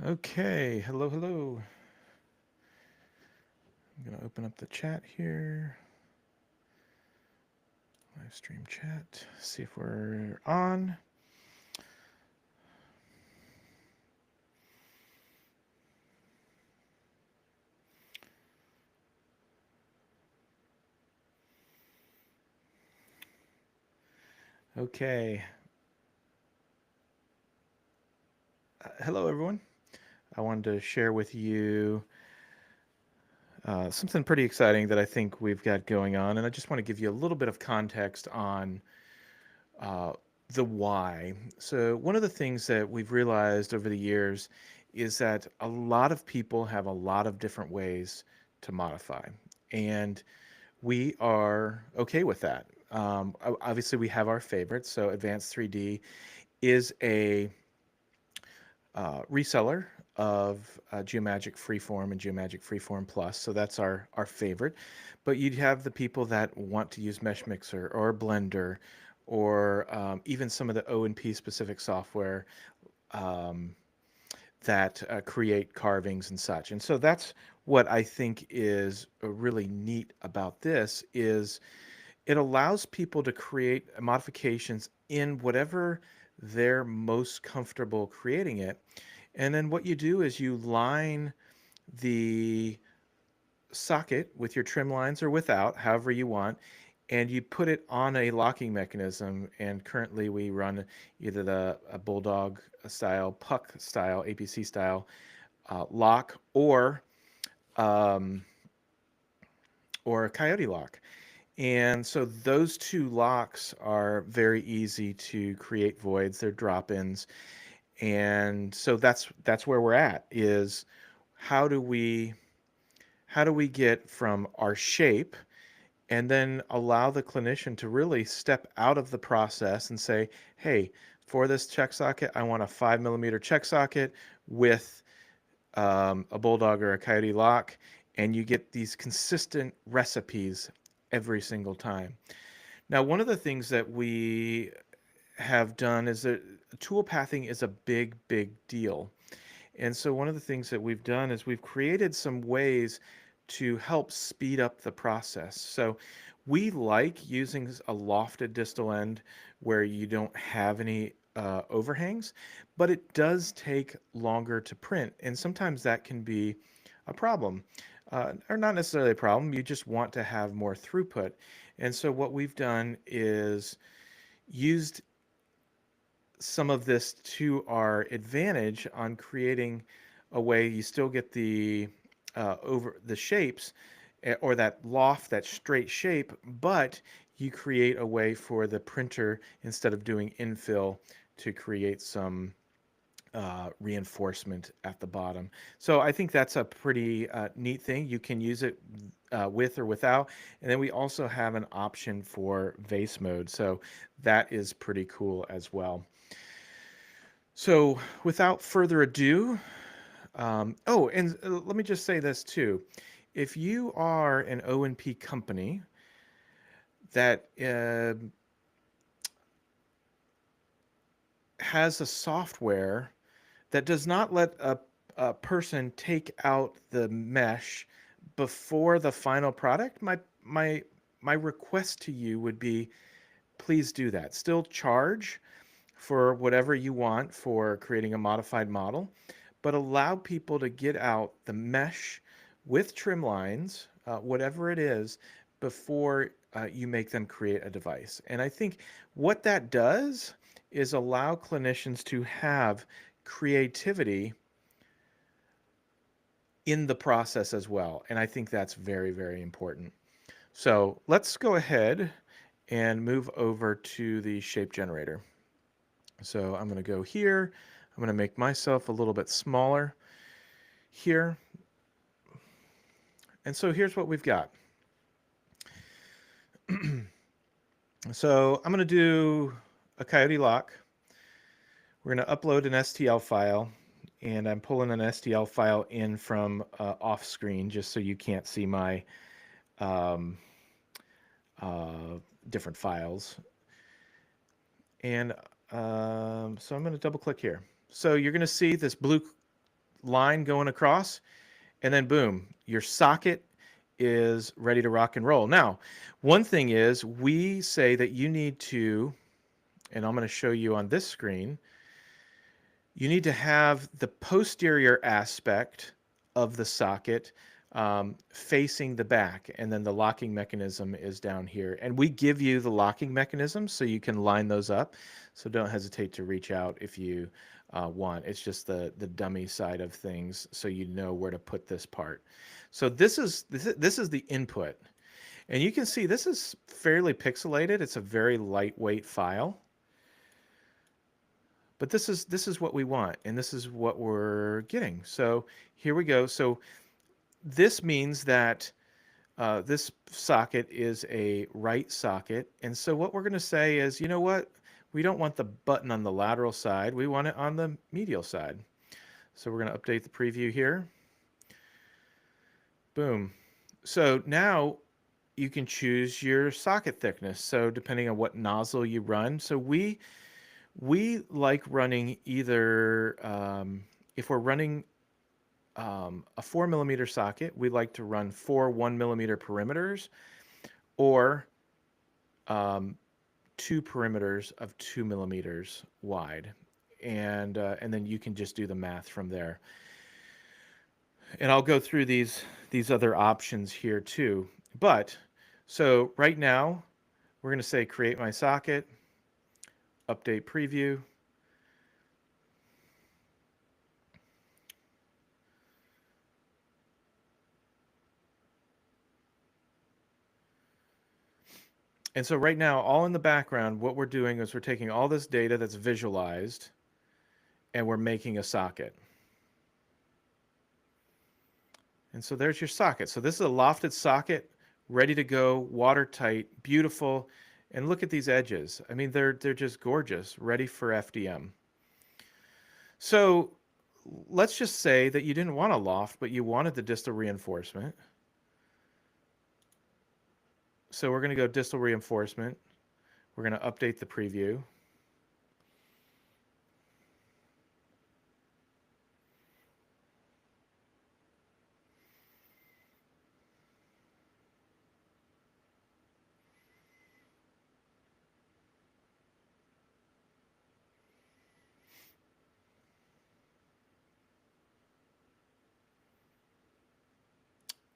Okay, hello, hello. I'm going to open up the chat here. Live stream chat. See if we're on. Okay. Hello, everyone. I wanted to share with you something pretty exciting that I think we've got going on, and I just want to give you a little bit of context on uh, the why. So, one of the things that we've realized over the years is that a lot of people have a lot of different ways to modify, and we are okay with that. Obviously, we have our favorites. So, Advanced 3D is a reseller of Geomagic Freeform and Geomagic Freeform Plus. So that's our favorite. But you'd have the people that want to use Mesh Mixer or Blender or even some of the O&P specific software um, that create carvings and such. And so that's what I think is really neat about this is it allows people to create modifications in whatever they're most comfortable creating it. And then what you do is you line the socket with your trim lines or without, however you want, and you put it on a locking mechanism. And currently we run either the Bulldog style, Puck style, APC style lock, um, or a Coyote lock. And so those two locks are very easy to create voids. They're drop-ins. And so that's where we're at is how do we how do we get from our shape and then allow the clinician to really step out of the process and say, hey, for this check socket, I want a 5 millimeter check socket with a bulldog or a coyote lock, and you get these consistent recipes every single time. Now, one of the things that we have done is that tool pathing is a big, big deal. And so one of the things that we've done is we've created some ways to help speed up the process. So we like using a lofted distal end where you don't have any overhangs, but it does take longer to print. And sometimes that can be a problem. Or not necessarily a problem, you just want to have more throughput. And so what we've done is used some of this to our advantage on creating a way you still get the over the shapes or that loft, that straight shape, but you create a way for the printer instead of doing infill to create some reinforcement at the bottom. So I think that's a pretty neat thing. You can use it with or without. And then we also have an option for vase mode. So that is pretty cool as well. So, without further ado, oh, and let me just say this too. If you are an O&P company that has a software that does not let a person take out the mesh before the final product, my request to you would be please do that. Still charge for whatever you want for creating a modified model, but allow people to get out the mesh with trim lines, whatever it is, before you make them create a device. And I think what that does is allow clinicians to have creativity in the process as well. And I think that's very, very important. So let's go ahead and move over to the shape generator. So I'm going to go here. I'm going to make myself a little bit smaller here. And so here's what we've got. So I'm going to do a Coyote lock. We're going to upload an STL file, and I'm pulling an STL file in from off screen just so you can't see my um, different files. And so I'm going to double click here. So you're going to see this blue line going across, and then boom, your socket is ready to rock and roll. Now, one thing is we say that you need to, and I'm going to show you on this screen, you need to have the posterior aspect of the socket facing the back, and then the locking mechanism is down here. And we give you the locking mechanism so you can line those up. So don't hesitate to reach out if you want. It's just the dummy side of things, so you know where to put this part. So this is the input, and you can see this is fairly pixelated. It's a very lightweight file. But this is what we want, and this is what we're getting. So here we go. So this means that this socket is a right socket. And so what we're going to say is, you know what? We don't want the button on the lateral side. We want it on the medial side. So we're going to update the preview here. Boom. So now you can choose your socket thickness. So depending on what nozzle you run. So we like running either, if we're running a 4 millimeter socket, we like to run 4 1 millimeter perimeters, or 2 perimeters of 2 millimeters wide. And then you can just do the math from there. And I'll go through these other options here too. But so right now, we're going to say create my socket, update preview. And so right now, all in the background, what we're doing is we're taking all this data that's visualized and we're making a socket. And so there's your socket. So this is a lofted socket, ready to go, watertight, beautiful. And look at these edges. I mean, they're just gorgeous, ready for FDM. So let's just say that you didn't want a loft, but you wanted the distal reinforcement. So we're going to go distal reinforcement. We're going to update the preview.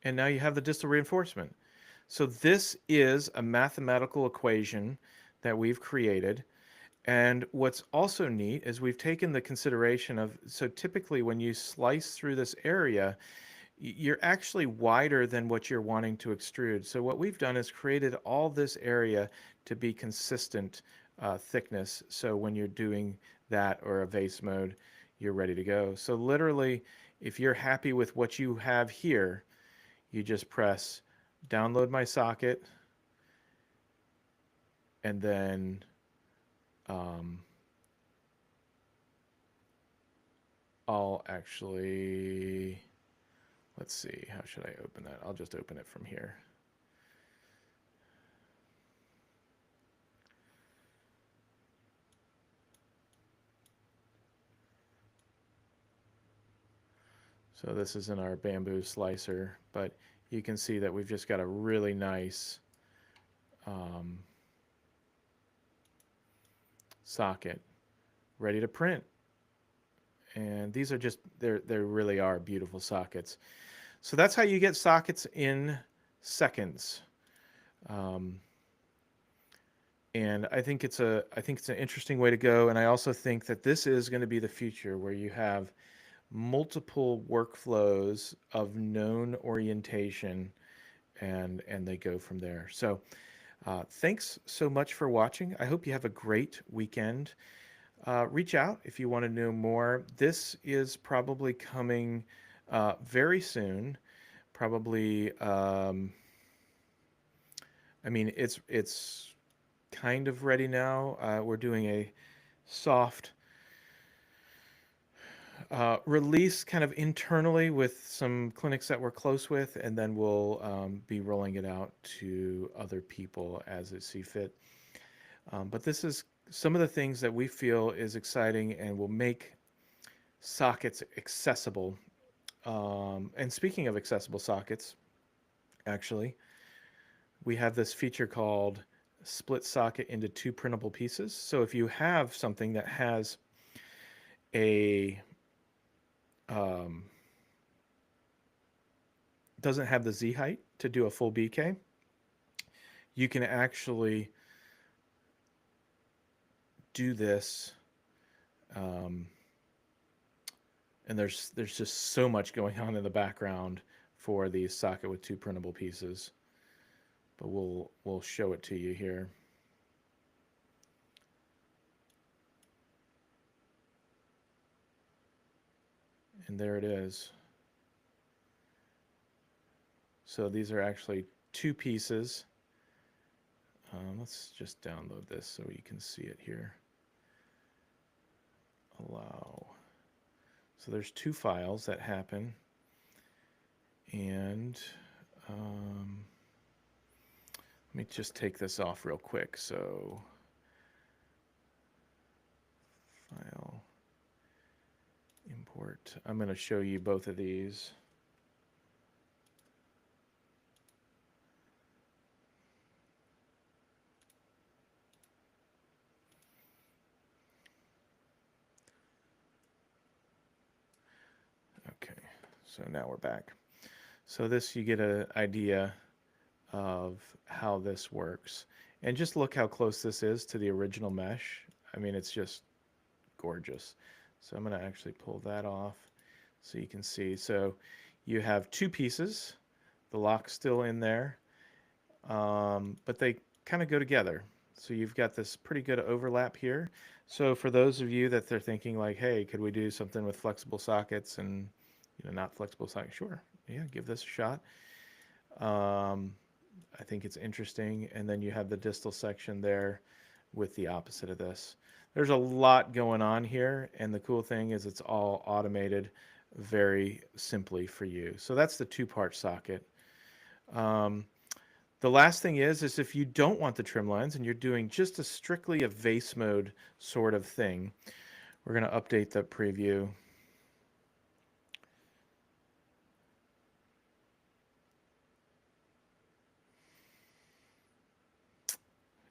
And now you have the distal reinforcement. So this is a mathematical equation that we've created. And what's also neat is we've taken the consideration of, so typically when you slice through this area, you're actually wider than what you're wanting to extrude. So what we've done is created all this area to be consistent thickness. So when you're doing that or a vase mode, you're ready to go. So literally, if you're happy with what you have here, you just press download my socket, and then I'll actually, let's see, how should I open that? I'll just open it from here. So this is in our bamboo slicer, but you can see that we've just got a really nice socket ready to print. And these are just, they really are beautiful sockets. So that's how you get sockets in seconds. And I think it's an interesting way to go. And I also think that this is going to be the future, where you have multiple workflows of known orientation, and they go from there. So thanks so much for watching. I hope you have a great weekend. Reach out if you want to know more. This is probably coming very soon. Probably, I mean, it's kind of ready now. We're doing a soft release kind of internally with some clinics that we're close with, and then we'll be rolling it out to other people as it see fit. But this is some of the things that we feel is exciting and will make sockets accessible. And speaking of accessible sockets, actually, we have this feature called split socket into two printable pieces. So if you have something that has a um, doesn't have the Z height to do a full BK, you can actually do this. Um, and there's just so much going on in the background for the socket with two printable pieces, but we'll show it to you here. And there it is. So these are actually two pieces. Let's just download this so you can see it here. Allow. So there's two files that happen. And let me just take this off real quick. So file, import. I'm going to show you both of these. Okay, so now we're back. So this, you get an idea of how this works. And just look how close this is to the original mesh. I mean, it's just gorgeous. So I'm going to actually pull that off so you can see. So you have two pieces, the lock's still in there, but they kind of go together. So you've got this pretty good overlap here. So for those of you that they're thinking like, hey, could we do something with flexible sockets and not flexible sockets? Sure, yeah, give this a shot. I think it's interesting. And then you have the distal section there with the opposite of this. There's a lot going on here, and the cool thing is it's all automated very simply for you. So that's the two-part socket. Um, the last thing is if you don't want the trim lines and you're doing just strictly a vase mode sort of thing, we're going to update the preview.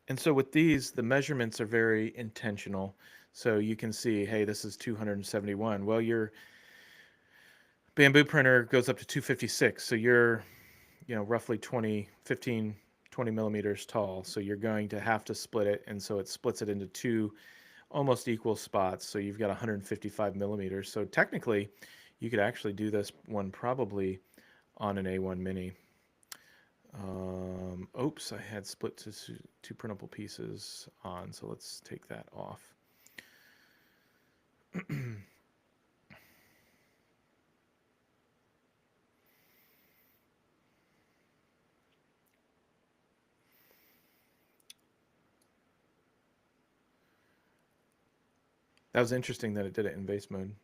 And so with these, the measurements are very intentional. So you can see, hey, this is 271. Well, your Bamboo printer goes up to 256. So you're, roughly 20 millimeters tall. So you're going to have to split it. And so it splits it into two almost equal spots. So you've got 155 millimeters. So technically, you could actually do this one probably on an A1 Mini. Oops, I had split to two printable pieces on, so let's take that off. That was interesting that it did it in vase mode.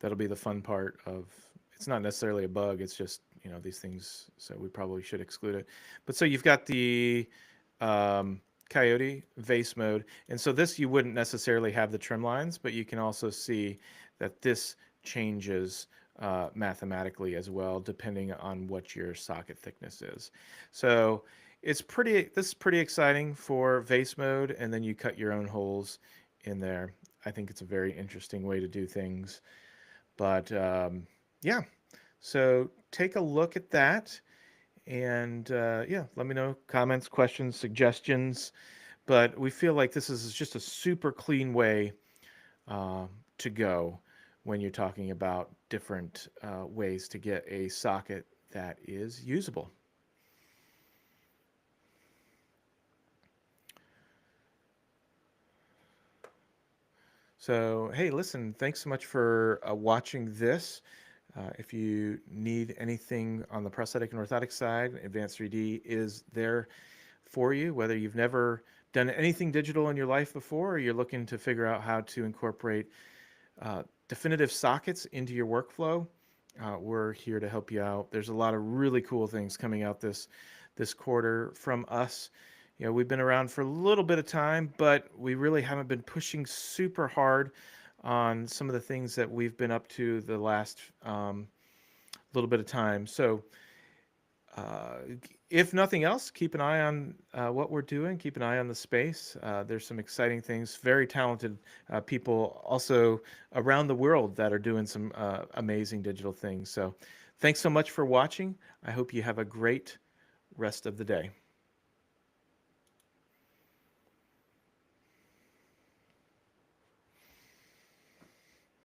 That'll be the fun part of, it's not necessarily a bug, it's just, these things, so we probably should exclude it. But so you've got the Coyote vase mode, and so this you wouldn't necessarily have the trim lines, but you can also see that this changes mathematically as well, depending on what your socket thickness is. So this is pretty exciting for vase mode, and then you cut your own holes in there. I think it's a very interesting way to do things. But yeah, so take a look at that. And yeah, let me know comments, questions, suggestions. But we feel like this is just a super clean way to go when you're talking about different ways to get a socket that is usable. So, hey, listen, thanks so much for watching this. If you need anything on the prosthetic and orthotic side, Advanced 3D is there for you, whether you've never done anything digital in your life before or you're looking to figure out how to incorporate definitive sockets into your workflow. We're here to help you out. There's a lot of really cool things coming out this quarter from us. We've been around for a little bit of time, but we really haven't been pushing super hard on some of the things that we've been up to the last little bit of time. So, uh, if nothing else, keep an eye on what we're doing. Keep an eye on the space. There's some exciting things. Very talented people also around the world that are doing some amazing digital things. So, thanks so much for watching. I hope you have a great rest of the day.